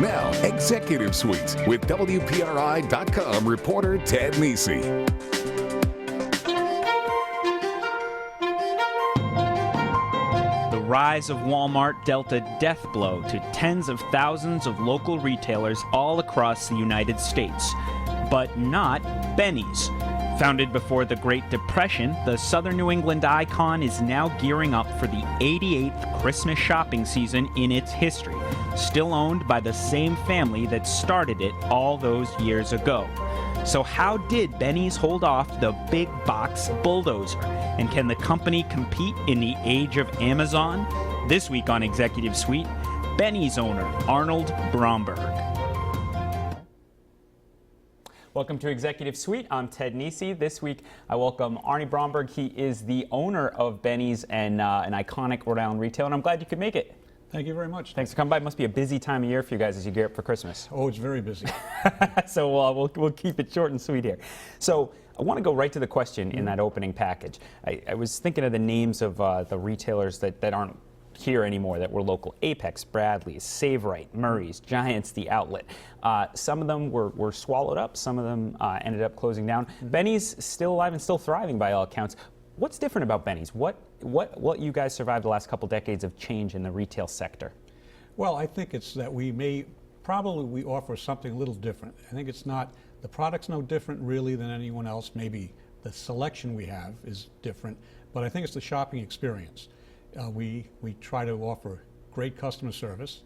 Now, Executive Suite with WPRI.com reporter Ted Nesi. The rise of Walmart dealt a death blow to tens of thousands of local retailers all across the United States, but not Benny's. Founded before the Great Depression, the Southern New England icon is now gearing up for the 88th Christmas shopping season in its history, still owned by the same family that started it all those years ago. So how did Benny's hold off the big box bulldozer? And can the company compete in the age of Amazon? This week on Executive Suite, Benny's owner, Arnold Bromberg. Welcome to Executive Suite. I'm Ted Nesi. This week, I welcome Arnie Bromberg. He is the owner of Benny's and an iconic Rhode Island retailer, and I'm glad you could make it. Thank you very much. Thanks for coming by. It must be a busy time of year for you guys as you gear up for Christmas. Oh, it's very busy. So we'll keep it short and sweet here. So I want to go right to the question in that opening package. I was thinking of the names of the retailers that aren't here anymore that were local. Apex, Bradley's, Save Right, Murray's, Giants, The Outlet. Some of them were swallowed up. Some of them ended up closing down. Benny's still alive and still thriving by all accounts. What's different about Benny's? What you guys survived the last couple decades of change in the retail sector? Well, I think it's that we offer something a little different. I think it's not, the product's no different really than anyone else. Maybe the selection we have is different, but I think it's the shopping experience. We try to offer great customer service,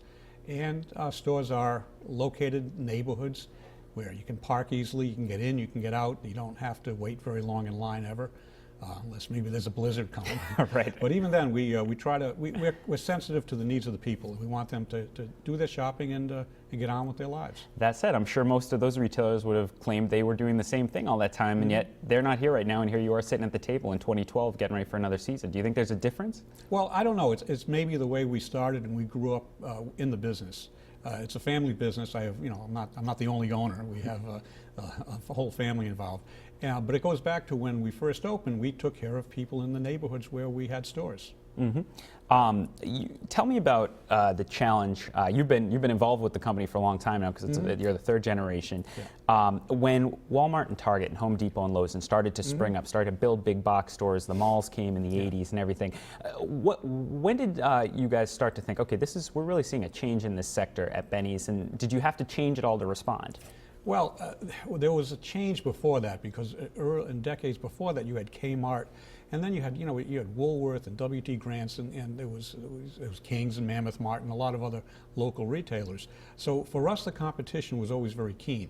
and our stores are located in neighborhoods where you can park easily, you can get in, you can get out, you don't have to wait very long in line ever. Unless maybe there's a blizzard coming. Right. But even then, we're sensitive to the needs of the people. We want them to do their shopping and get on with their lives. That said, I'm sure most of those retailers would have claimed they were doing the same thing all that time, and yet they're not here right now, and here you are sitting at the table in 2012 getting ready for another season. Do you think there's a difference? Well, I don't know. It's maybe the way we started and we grew up in the business. It's a family business. I'm not the only owner. We have a whole family involved. But it goes back to when we first opened. We took care of people in the neighborhoods where we had stores. Tell me about the challenge. You've been involved with the company for a long time now because you're the third generation. Yeah. When Walmart and Target and Home Depot and Lowe's started to spring up, started to build big box stores, the malls came in the 80s and everything. When did you guys start to think, okay, we're really seeing a change in this sector at Benny's, and did you have to change it all to respond? Well, there was a change before that because in decades before that you had Kmart, and then you had Woolworth and W.T. Grant's, and there was King's and Mammoth Mart and a lot of other local retailers. So for us, the competition was always very keen.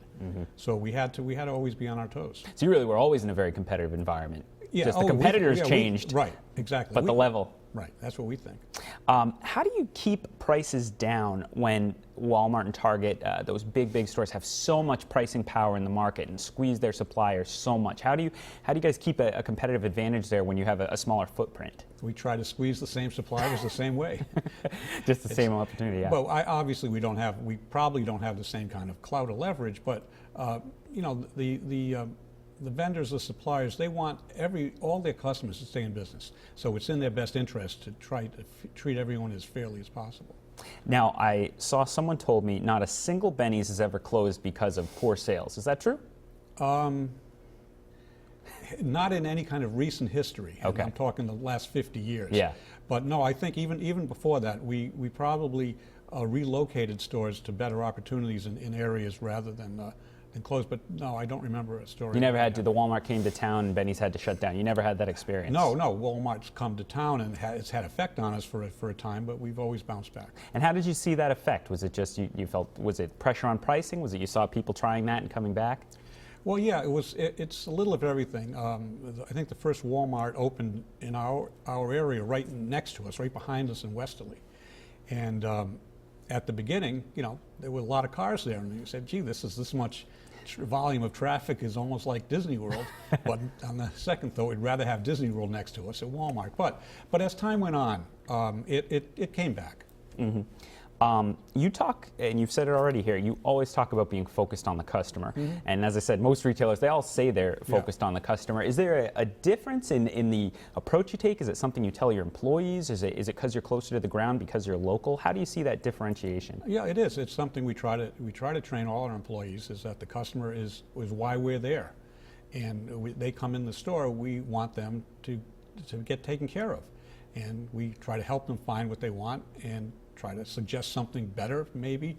So we had to always be on our toes. So you really were always in a very competitive environment. Yeah, just the competitors changed. Right, exactly. But the level. Right, that's what we think. How do you keep prices down when Walmart and Target, those big stores, have so much pricing power in the market and squeeze their suppliers so much? How do you guys keep a competitive advantage there when you have a smaller footprint? We try to squeeze the same suppliers the same way. Just the same opportunity, yeah. Well, obviously we probably don't have the same kind of clout or leverage, but the vendors, the suppliers, they want all their customers to stay in business. So it's in their best interest to try to treat everyone as fairly as possible. Now, I saw someone told me not a single Benny's has ever closed because of poor sales. Is that true? Not in any kind of recent history. Okay. I'm talking the last 50 years. Yeah. But no, I think even before that, we probably relocated stores to better opportunities in areas rather than closed. But no, I don't remember a story. You never had the Walmart came to town and Benny's had to shut down. You never had that experience? No, Walmart's come to town and it's had effect on us for a time, but we've always bounced back. And how did you see that effect? Was it just you felt, was it pressure on pricing? Was it you saw people trying that and coming back? Well, yeah, it's a little of everything. I think the first Walmart opened in our area right next to us, right behind us in Westerly. And at the beginning, there were a lot of cars there, and you said, gee, this much volume of traffic is almost like Disney World. But on the second thought, we'd rather have Disney World next to us at Walmart. But as time went on, it came back. You talk, and you've said it already here, you always talk about being focused on the customer. And as I said, most retailers, they all say they're focused on the customer. Is there a difference in the approach you take? Is it something you tell your employees? Is it because you're closer to the ground, because you're local? How do you see that differentiation? Yeah, it is. It's something we try to train all our employees, is that the customer is why we're there. And they come in the store, we want them to get taken care of. And we try to help them find what they want and try to suggest something better, maybe,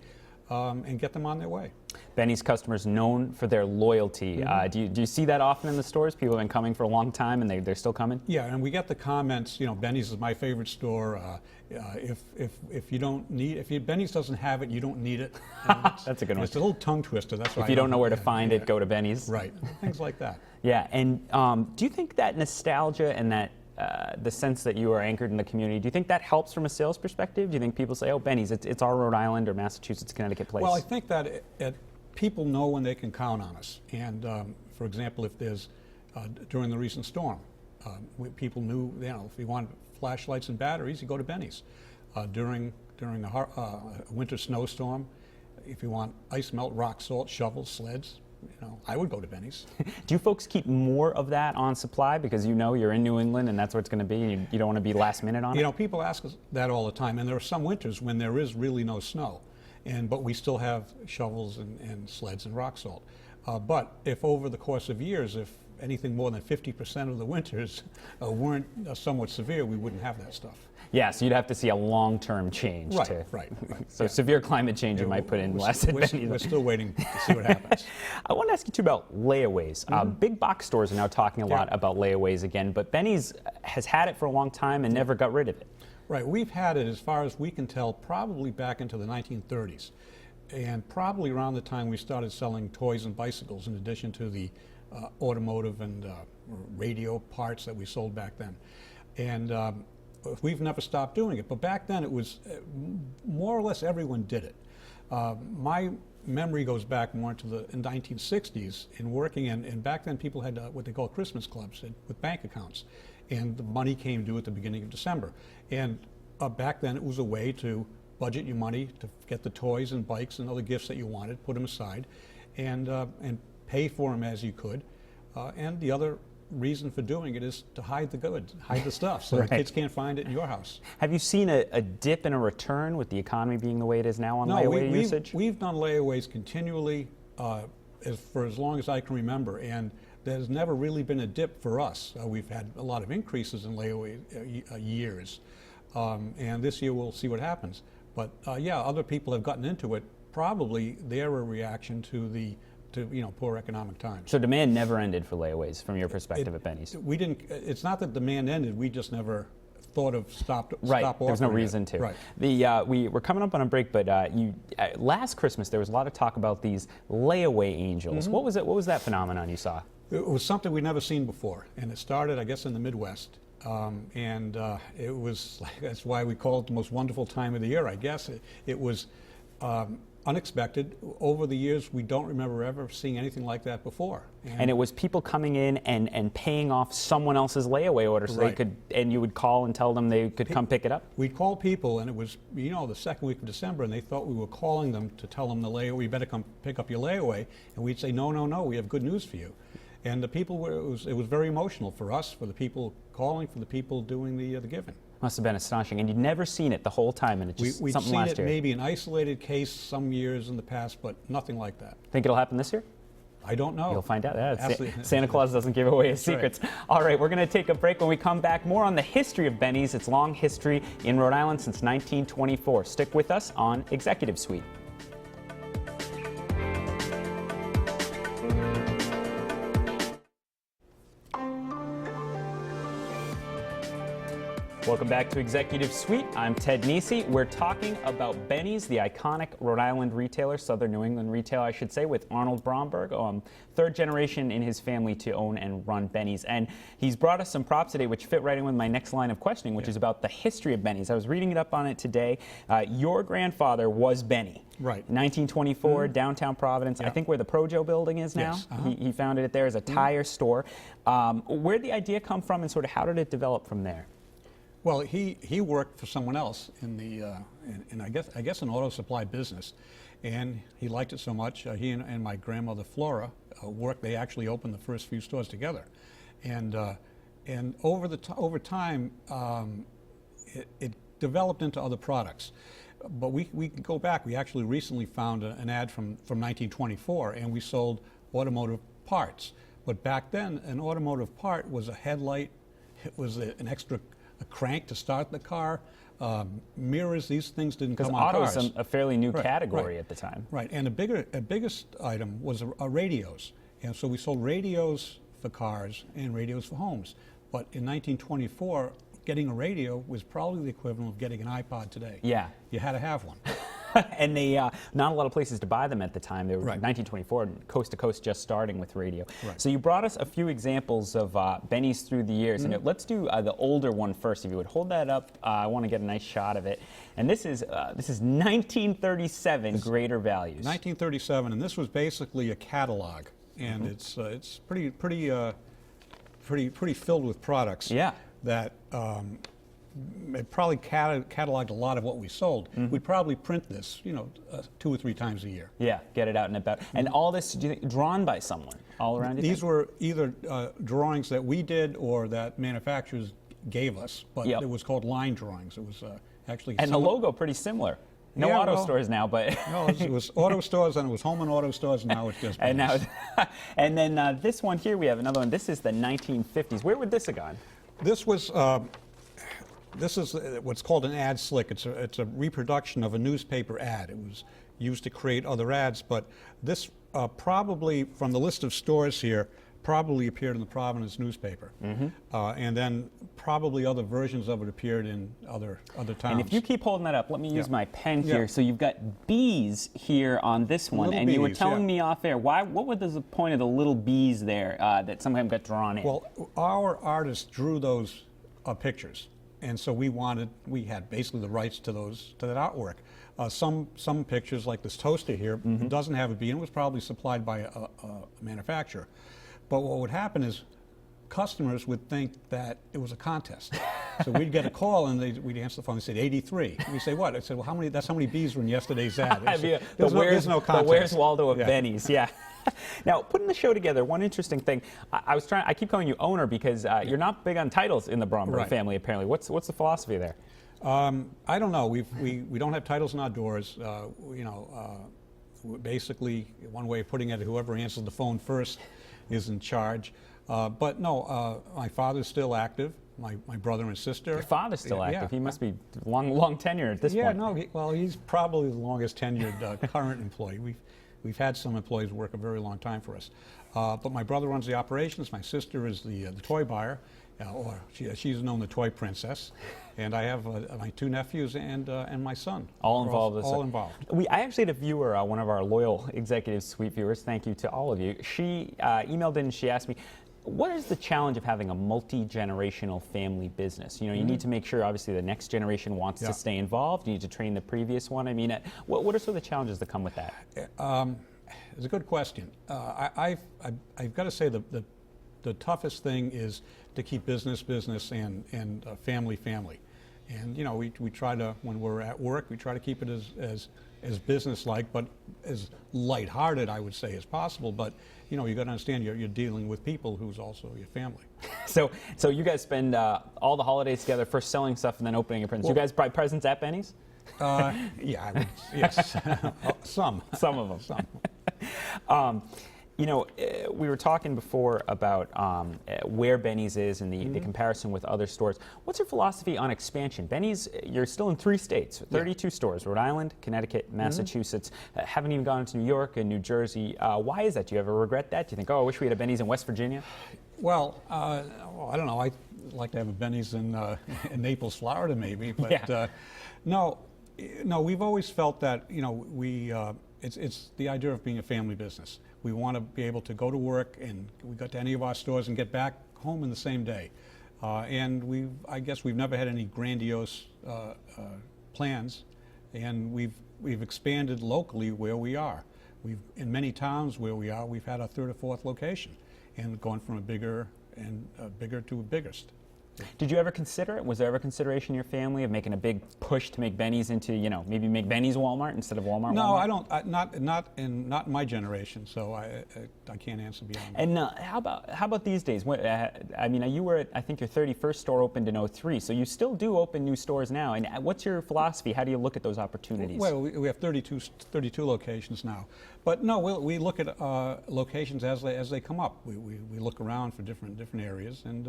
and get them on their way. Benny's customers known for their loyalty. Do you see that often in the stores? People have been coming for a long time and they're still coming? Yeah, and we get the comments, you know, Benny's is my favorite store. If you don't need, Benny's doesn't have it, you don't need it. That's a good one. It's a little tongue twister. That's why if you don't know where to find it, go to Benny's. Right, things like that. Yeah, and do you think that nostalgia and that the sense that you are anchored in the community, do you think that helps from a sales perspective? Do you think people say, oh, Benny's, it's our Rhode Island or Massachusetts, Connecticut place? Well, I think that people know when they can count on us. And for example, if there's, during the recent storm, people knew, you know, if you want flashlights and batteries, you go to Benny's. During the winter snowstorm, if you want ice melt, rock salt, shovels, sleds, you know, I would go to Benny's. Do you folks keep more of that on supply because you know you're in New England and that's where it's going to be and you don't want to be last minute on it? You know, people ask us that all the time, and there are some winters when there is really no snow, but we still have shovels and sleds and rock salt. But if over the course of years, if anything more than 50% of the winters weren't somewhat severe, we wouldn't have that stuff. Yeah, so you'd have to see a long-term change. Right. So severe climate change, you might put in less at Benny's. We're still waiting to see what happens. I want to ask you too about layaways. Big box stores are now talking a lot about layaways again, but Benny's has had it for a long time and never got rid of it. Right, we've had it, as far as we can tell, probably back into the 1930s, and probably around the time we started selling toys and bicycles, in addition to the automotive and radio parts that we sold back then. And we've never stopped doing it, but back then it was more or less everyone did it. My memory goes back more into the 1960s in working, and back then people had what they call Christmas clubs with bank accounts, and the money came due at the beginning of December. And back then it was a way to budget your money to get the toys and bikes and other gifts that you wanted, put them aside, and pay for them as you could. And the other reason for doing it is to hide the goods, hide the stuff, so the kids can't find it in your house. Have you seen a dip and a return with the economy being the way it is now on layaway usage? We've done layaways continually for as long as I can remember, and there's never really been a dip for us. We've had a lot of increases in layaway years, and this year we'll see what happens. But yeah, other people have gotten into it. Probably they're a reaction to poor economic times. So demand never ended for layaways from your perspective at Benny's? We didn't. It's not that demand ended. We just never thought of stop There's no reason to. Right. We're coming up on a break, but last Christmas there was a lot of talk about these layaway angels. What was it? What was that phenomenon you saw? It was something we'd never seen before, and it started, I guess, in the Midwest. It was, that's why we call it the most wonderful time of the year, I guess. It was unexpected. Over the years, we don't remember ever seeing anything like that before. And it was people coming in and paying off someone else's layaway order so they could, and you would call and tell them they could come pick it up? We'd call people, and it was, the second week of December, and they thought we were calling them to tell them the layaway, you better come pick up your layaway, and we'd say, no, we have good news for you. And the people were, it was very emotional for us, for the people calling, for the people doing the giving. Must have been astonishing, and you'd never seen it the whole time, and it just we'd something seen last it year. Maybe an isolated case some years in the past, but nothing like that. Think it'll happen this year? I don't know. You'll find out. Santa Claus doesn't give away his secrets. Right. All right, we're going to take a break. When we come back, more on the history of Benny's, its long history in Rhode Island since 1924. Stick with us on Executive Suite. Welcome back to Executive Suite. I'm Ted Nesi. We're talking about Benny's, the iconic Rhode Island retailer, Southern New England retailer, I should say, with Arnold Bromberg, third generation in his family to own and run Benny's. And he's brought us some props today which fit right in with my next line of questioning, which is about the history of Benny's. I was reading it up on it today. Your grandfather was Benny. Right. 1924, downtown Providence, I think where the Projo building is now. Yes. He founded it there as a tire store. Where'd the idea come from, and sort of how did it develop from there? Well, he worked for someone else in the in I guess an auto supply business, and he liked it so much. He and my grandmother Flora worked. They actually opened the first few stores together, and over time it developed into other products. But we can go back. We actually recently found an ad from 1924, and we sold automotive parts. But back then, an automotive part was a headlight. It was an extra crank to start the car. Mirrors, these things didn't come on cars. Because auto was a fairly new category at the time. Right, and a biggest item was radios. And so we sold radios for cars and radios for homes. But in 1924, getting a radio was probably the equivalent of getting an iPod today. Yeah. You had to have one. And they not a lot of places to buy them at the time. They were 1924, coast to coast, just starting with radio. Right. So you brought us a few examples of Benny's through the years. And let's do the older one first. If you would hold that up, I want to get a nice shot of it. And this is 1937 Greater Values. 1937, and this was basically a catalog, and it's pretty filled with products. Yeah. That it probably cataloged a lot of what we sold. We'd probably print this, 2 or 3 times a year. Yeah, get it out and about. And all this drawn by someone all around you? These were either drawings that we did or that manufacturers gave us, but it was called line drawings. It was actually... And the logo pretty similar. No auto stores now, but... No, it was auto stores, and it was home and auto stores, and now it's just... And now, and then this one here, we have another one. This is the 1950s. Where would this have gone? This was... This is what's called an ad slick. It's a reproduction of a newspaper ad. It was used to create other ads, but this probably, from the list of stores here, probably appeared in the Providence newspaper. And then probably other versions of it appeared in other towns. And if you keep holding that up, let me use my pen here. So you've got bees here on this one, and you were telling me off air, what was the point of the little bees there that sometimes got drawn in? Well, our artists drew those pictures. And so we had basically the rights to that artwork. Some pictures, like this toaster here, doesn't have a bee, and it was probably supplied by a manufacturer. But what would happen is customers would think that it was a contest. So we'd get a call, and we'd answer the phone. They said 83. And we say, what? I said, well, that's how many bees were in yesterday's ad. There's no contest. The Where's Waldo of Benny's, yeah. Now, putting the show together, one interesting thing, I keep calling you owner because you're not big on titles in the Bromberg family, apparently. What's the philosophy there? I don't know. We don't have titles on our doors. Basically, one way of putting it, whoever answers the phone first is in charge. But no, my father's still active. My brother and sister. Your father's still active. He must be long tenure at this point. Yeah, no. Well, he's probably the longest tenured current employee. We've had some employees work a very long time for us. But my brother runs the operations. My sister is the toy buyer, or she's known the toy princess. And I have my 2 nephews and my son. All involved. All involved. I actually had a viewer, one of our loyal executive suite viewers. Thank you to all of you. She emailed in and she asked me, what is the challenge of having a multi-generational family business? You need to make sure, obviously, the next generation wants to stay involved. You need to train the previous one. I mean, what are some of the challenges that come with that? It's a good question. I've got to say the toughest thing is to keep business and family. And we try to, when we're at work, we try to keep it as business-like, but as lighthearted, I would say, as possible. But you got to understand you're dealing with people who's also your family. So you guys spend all the holidays together, first selling stuff and then opening your presents. You guys buy presents at Benny's? Yeah, yes, some of them. Some. We were talking before about where Benny's is and the comparison with other stores. What's your philosophy on expansion? Benny's, you're still in 3 states, 32 stores, Rhode Island, Connecticut, Massachusetts. Haven't even gone to New York and New Jersey. Why is that? Do you ever regret that? Do you think, I wish we had a Benny's in West Virginia? Well, I don't know. I'd like to have a Benny's in Naples, Florida, maybe. But no, we've always felt that, it's the idea of being a family business. We want to be able to go to work and we go to any of our stores and get back home in the same day. And I guess we've never had any grandiose plans, and we've expanded locally where we are. In many towns where we are, we've had our 3rd or 4th location, and gone from a bigger to a biggest. Did you ever consider it? Was there ever consideration in your family of making a big push to make Benny's into, maybe make Benny's Walmart instead of Walmart? No, Walmart? I don't. Not in my generation. So I can't answer beyond that. And how about these days? You were at, I think your 31st store opened in 03, so you still do open new stores now. And what's your philosophy? How do you look at those opportunities? Well, we have 32 locations now, but no, we look at locations as they come up. We look around for different areas, and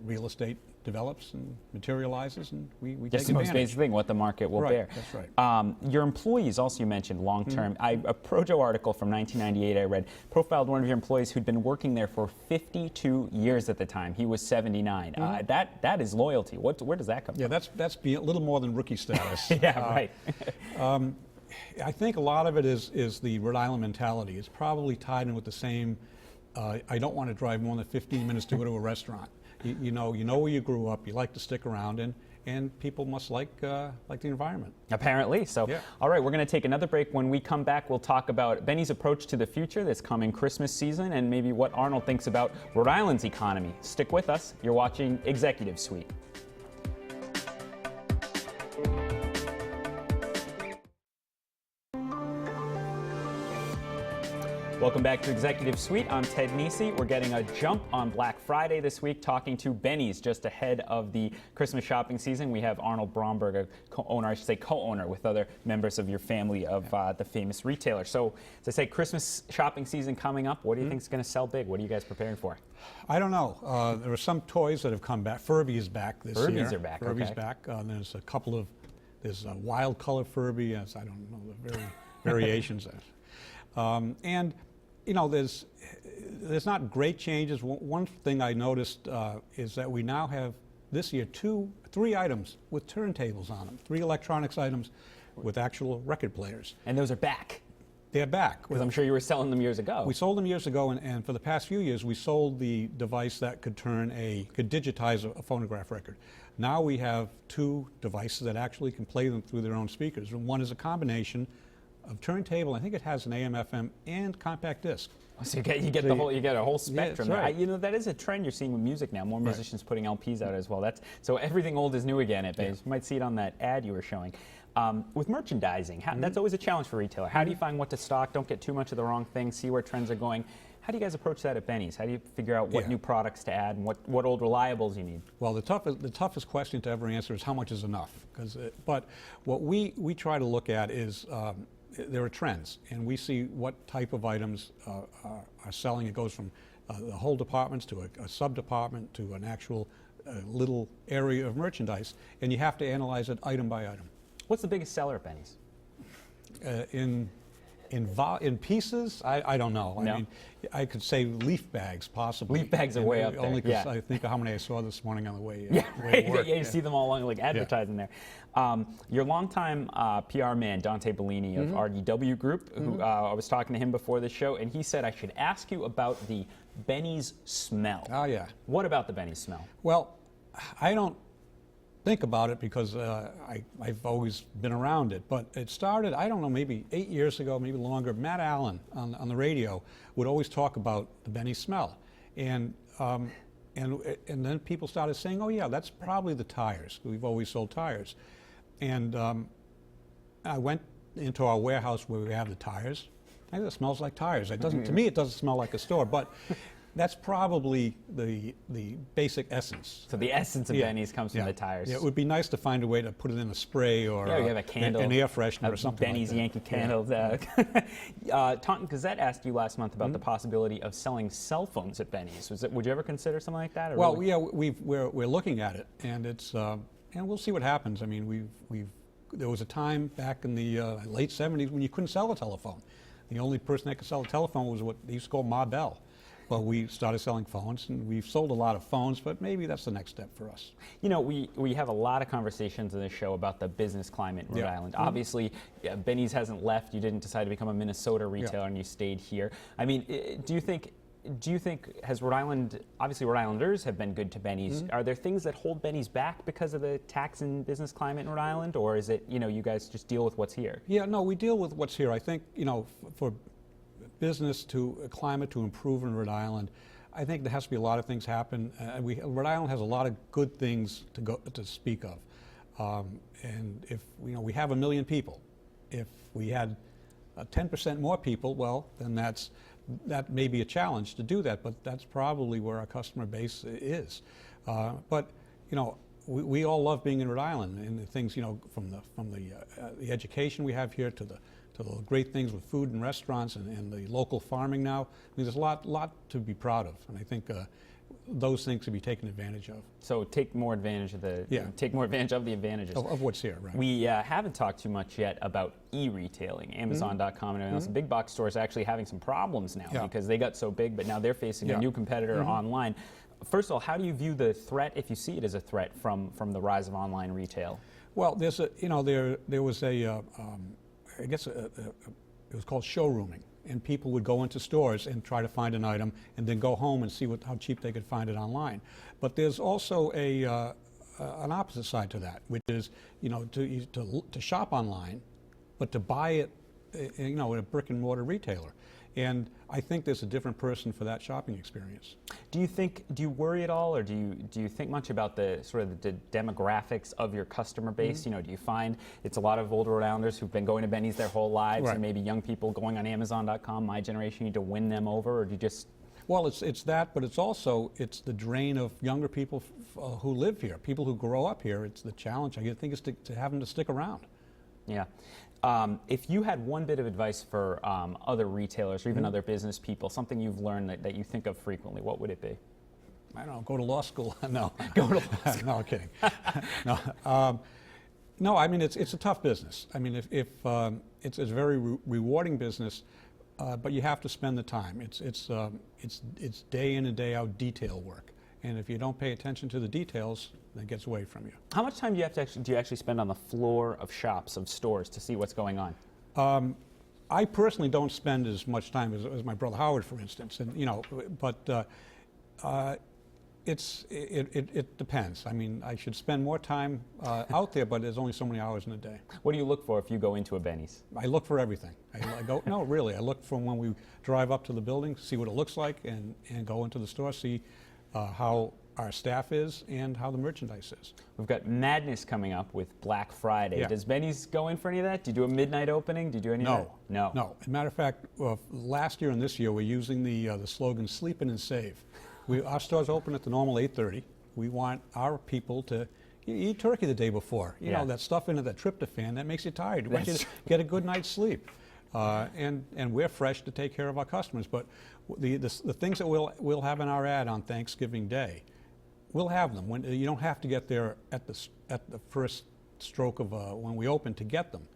real estate develops and materializes, and we take Just the most advantage. basic thing, what the market will bear. That's right. Your employees also, you mentioned long-term. A Projo article from 1998 I read profiled one of your employees who'd been working there for 52 years at the time. He was 79. That is loyalty. Where does that come from? Yeah, that's a little more than rookie status. Yeah, right. I think a lot of it is the Rhode Island mentality. It's probably tied in with the same, I don't want to drive more than 15 minutes to go to a restaurant. You know where you grew up, you like to stick around, and people must like the environment. Apparently. So, yeah. All right, we're going to take another break. When we come back, we'll talk about Benny's approach to the future this coming Christmas season and maybe what Arnold thinks about Rhode Island's economy. Stick with us. You're watching Executive Suite. Welcome back to Executive Suite. I'm Ted Nesi. We're getting a jump on Black Friday this week, talking to Benny's just ahead of the Christmas shopping season. We have Arnold Bromberg, a co-owner with other members of your family of the famous retailer. So, as I say, Christmas shopping season coming up. What do you think is going to sell big? What are you guys preparing for? I don't know. There are some toys that have come back. Furby is back this year. Furbies are back. Furby's okay. back. There's a couple of a wild color Furby. Yes, I don't know the variations. And there's not great changes. One thing I noticed is that we now have this year three items with turntables on them, 3 electronics items with actual record players. And those are back. They're back. Because I'm sure you were selling them years ago. We sold them years ago, and for the past few years, we sold the device that could digitize a phonograph record. Now we have 2 devices that actually can play them through their own speakers. And one is a combination of turntable. I think it has an AM, FM, and compact disc. So you get a whole spectrum. Yeah, right. That is a trend you're seeing with music now. More musicians putting LPs out as well. So everything old is new again at Benny's. You might see it on that ad you were showing. With merchandising, that's always a challenge for a retailer. How do you find what to stock? Don't get too much of the wrong thing. See where trends are going. How do you guys approach that at Benny's? How do you figure out what new products to add and what old reliables you need? Well, the toughest question to ever answer is how much is enough. But what we try to look at is there are trends, and we see what type of items are selling. It goes from the whole departments to a sub-department to an actual little area of merchandise, and you have to analyze it item by item. What's the biggest seller at Benny's? In pieces, I don't know. No? I mean, I could say leaf bags, possibly. Leaf bags are way up there. Only because I think of how many I saw this morning on the way. Yeah, right. To work. You see them all along, advertising there. Your longtime PR man, Dante Bellini of RDW Group, who I was talking to him before the show, and he said I should ask you about the Benny's smell. Oh, yeah. What about the Benny's smell? Well, I don't think about it because I've always been around it. But it started, I don't know, maybe 8 years ago, maybe longer. Matt Allen on the radio would always talk about the Benny smell. And then people started saying, oh, yeah, that's probably the tires. We've always sold tires. And I went into our warehouse where we have the tires. I think it smells like tires. It doesn't, to me, it doesn't smell like a store. But that's probably the basic essence. So the essence of Benny's comes from the tires. Yeah, it would be nice to find a way to put it in a spray or you have a candle, an air freshener or something Benny's like that. Yankee candles. Taunton Gazette asked you last month about the possibility of selling cell phones at Benny's. Would you ever consider something like that? Or well, really? yeah, we're looking at it, and it's and we'll see what happens. I mean, there was a time back in the late '70s when you couldn't sell a telephone. The only person that could sell a telephone was what they used to call Ma Bell. Well, we started selling phones, and we've sold a lot of phones, but maybe that's the next step for us. You know, we have a lot of conversations in this show about the business climate in Rhode Island. Obviously, Benny's hasn't left. You didn't decide to become a Minnesota retailer, and you stayed here. I mean, do you think has Rhode Island, obviously Rhode Islanders have been good to Benny's. Are there things that hold Benny's back because of the tax and business climate in Rhode Island, or is it, you guys just deal with what's here? Yeah, no, we deal with what's here. I think, for business climate to improve in Rhode Island, I think there has to be a lot of things happen. Rhode Island has a lot of good things to speak of, and if we have 1 million people, if we had 10% more people, well, then that may be a challenge to do that, but that's probably where our customer base is. But we all love being in Rhode Island, and the things from the education we have here to the great things with food and restaurants and the local farming now. I mean, there's a lot to be proud of, and I think those things can be taken advantage of. So take more advantage of the advantages of what's here. Right. We haven't talked too much yet about e-retailing, Amazon.com and everything else. The big box stores are actually having some problems now because they got so big, but now they're facing a new competitor online. First of all, how do you view the threat, if you see it as a threat, from the rise of online retail? Well, there's there was I guess it was called showrooming, and people would go into stores and try to find an item and then go home and see how cheap they could find it online. But there's also an opposite side to that, which is to shop online, but to buy it at a brick and mortar retailer. And I think there's a different person for that shopping experience. Do you worry at all, or do you think much about the sort of the demographics of your customer base? Do you find it's a lot of older Rhode Islanders who've been going to Benny's their whole lives, and maybe young people going on Amazon.com, my generation, you need to win them over, or do you just... Well, it's that, but it's the drain of younger people who live here, people who grow up here. It's the challenge, I think, is to have them to stick around. Yeah. If you had one bit of advice for other retailers or even other business people, something you've learned that you think of frequently, what would it be? I don't know, go to law school. No. Go to law school. No, I'm kidding. No, I mean, it's a tough business. I mean, if it's a very rewarding business, but you have to spend the time. It's day in and day out detail work. And if you don't pay attention to the details, that gets away from you. How much time do you actually spend on the floor of shops, of stores, to see what's going on? I personally don't spend as much time as my brother Howard, for instance, and but it depends. I mean, I should spend more time out there, but there's only so many hours in a day. What do you look for if you go into a Benny's? I look for everything. No, really, I look from when we drive up to the building, see what it looks like, and go into the store, see how our staff is and how the merchandise is. We've got madness coming up with Black Friday. Yeah. Does Benny's go in for any of that? Do you do a midnight opening? Do you do any of that? No. No. As a matter of fact, last year and this year, we're using the slogan "Sleep in and Save." Our stores open at the normal 8:30. We want our people to eat turkey the day before. You know, that stuff into that tryptophan, that makes you tired. We want you to get a good night's sleep. And we're fresh to take care of our customers. But the things that we'll have in our ad on Thanksgiving Day, we'll have them. You don't have to get there at the first stroke of when we open to get them.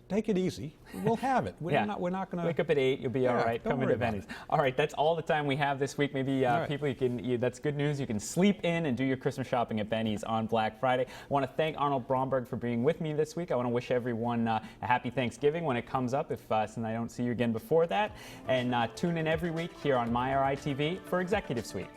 Take it easy. We'll have it. We're not going to wake up at 8. You'll be all right. Come into Benny's. All right. That's all the time we have this week. Maybe people, that's good news. You can sleep in and do your Christmas shopping at Benny's on Black Friday. I want to thank Arnold Bromberg for being with me this week. I want to wish everyone a happy Thanksgiving when it comes up, since I don't see you again before that. And tune in every week here on MyRI TV for Executive Suite.